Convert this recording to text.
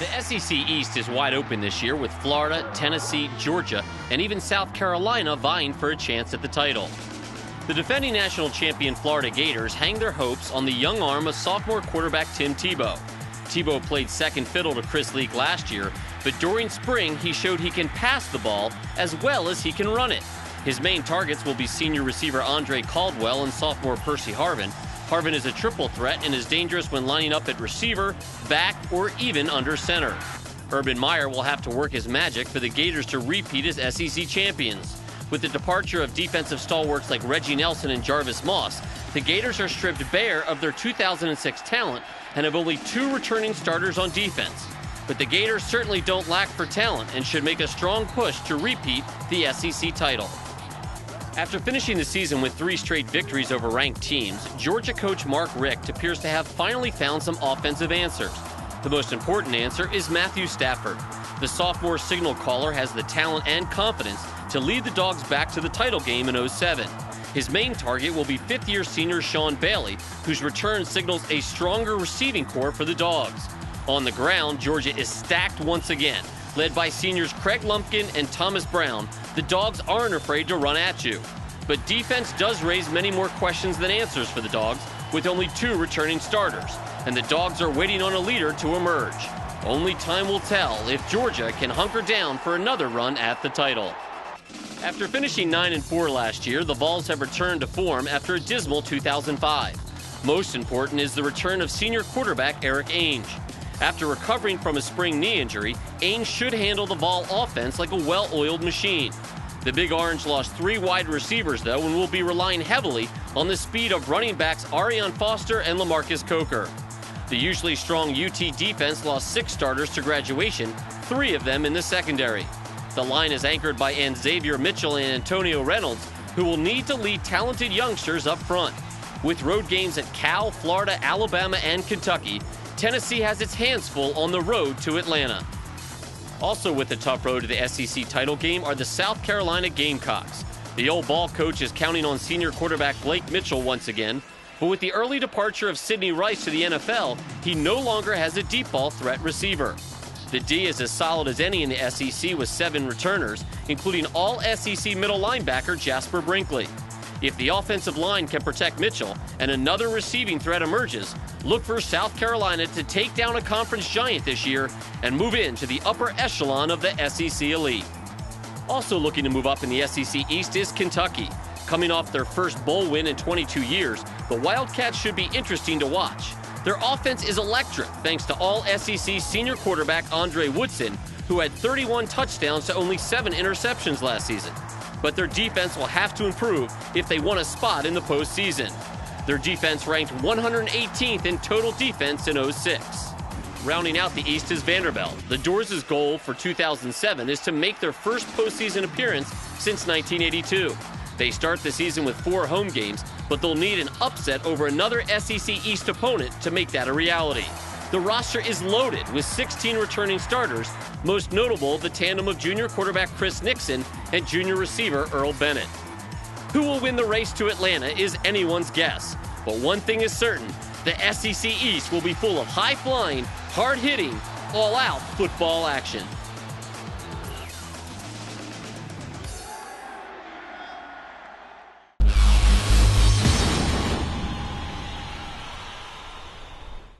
The SEC East is wide open this year with Florida, Tennessee, Georgia, and even South Carolina vying for a chance at the title. The defending national champion Florida Gators hang their hopes on the young arm of sophomore quarterback Tim Tebow. Tebow played second fiddle to Chris Leak last year, but during spring he showed he can pass the ball as well as he can run it. His main targets will be senior receiver Andre Caldwell and sophomore Percy Harvin. Harvin is a triple threat and is dangerous when lining up at receiver, back, or even under center. Urban Meyer will have to work his magic for the Gators to repeat as SEC champions. With the departure of defensive stalwarts like Reggie Nelson and Jarvis Moss, the Gators are stripped bare of their 2006 talent and have only 2 returning starters on defense. But the Gators certainly don't lack for talent and should make a strong push to repeat the SEC title. After finishing the season with 3 straight victories over ranked teams, Georgia coach Mark Richt appears to have finally found some offensive answers. The most important answer is Matthew Stafford. The sophomore signal caller has the talent and confidence to lead the Dogs back to the title game in '07. His main target will be 5th-year senior Sean Bailey, whose return signals a stronger receiving corps for the Dogs. On the ground, Georgia is stacked once again. Led by seniors Craig Lumpkin and Thomas Brown, the Dogs aren't afraid to run at you. But defense does raise many more questions than answers for the Dogs, with only 2 returning starters, and the Dogs are waiting on a leader to emerge. Only time will tell if Georgia can hunker down for another run at the title. After finishing 9-4 last year, the Vols have returned to form after a dismal 2005. Most important is the return of senior quarterback Eric Ainge. After recovering from a spring knee injury, Ainge should handle the Vol offense like a well-oiled machine. The Big Orange lost 3 wide receivers, though, and will be relying heavily on the speed of running backs Arion Foster and LaMarcus Coker. The usually strong UT defense lost 6 starters to graduation, 3 of them in the secondary. The line is anchored by Xavier Mitchell and Antonio Reynolds, who will need to lead talented youngsters up front. With road games at Cal, Florida, Alabama, and Kentucky, Tennessee has its hands full on the road to Atlanta. Also with the tough road to the SEC title game are the South Carolina Gamecocks. The old ball coach is counting on senior quarterback Blake Mitchell once again, but with the early departure of Sidney Rice to the NFL, he no longer has a deep ball threat receiver. The D is as solid as any in the SEC with 7 returners, including all SEC middle linebacker Jasper Brinkley. If the offensive line can protect Mitchell and another receiving threat emerges, look for South Carolina to take down a conference giant this year and move into the upper echelon of the SEC elite. Also looking to move up in the SEC East is Kentucky. Coming off their first bowl win in 22 years, the Wildcats should be interesting to watch. Their offense is electric thanks to all SEC senior quarterback Andre Woodson, who had 31 touchdowns to only 7 interceptions last season. But their defense will have to improve if they want a spot in the postseason. Their defense ranked 118th in total defense in '06. Rounding out the East is Vanderbilt. The Doors' goal for 2007 is to make their first postseason appearance since 1982. They start the season with 4 home games, but they'll need an upset over another SEC East opponent to make that a reality. The roster is loaded with 16 returning starters, most notable the tandem of junior quarterback Chris Nixon and junior receiver Earl Bennett. Who will win the race to Atlanta is anyone's guess, but one thing is certain, the SEC East will be full of high-flying, hard-hitting, all-out football action.